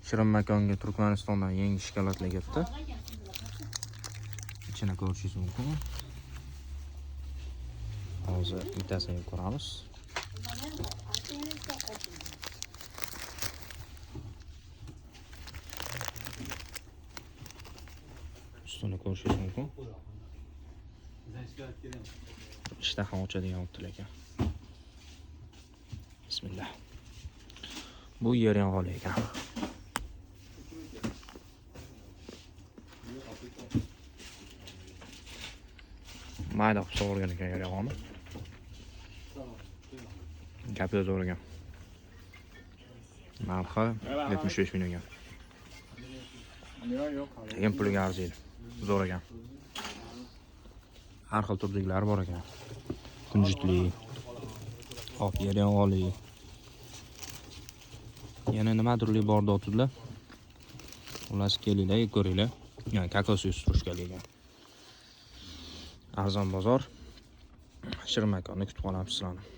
Shirin makonga Turkmanistondan yangi shokoladlar kelibdi. İçine ko'rishingiz mumkin. Hozir bittasini ko'ramiz. Ustini ko'rishingiz mumkin. Ishtaha ochadigan o'tdi ekan. Bismillah. Bu yer yong'oli ekan. Mayda qilib sovurgan ekan yer yong'oni. Gapi zo'r ekan. Narxi 75 ming ekan. Lekin puliga arziydi. Zo'r ekan. Har xil turliklari bor ekan. Kunjutli, hop yer yong'oli. Yana nimadirli bor dotizlar. Ular kelinglar, ko'ringlar. Yani kokosli strujkali ekan. Arzon bozor. Shirin makonni kutib qolamiz sizlarni.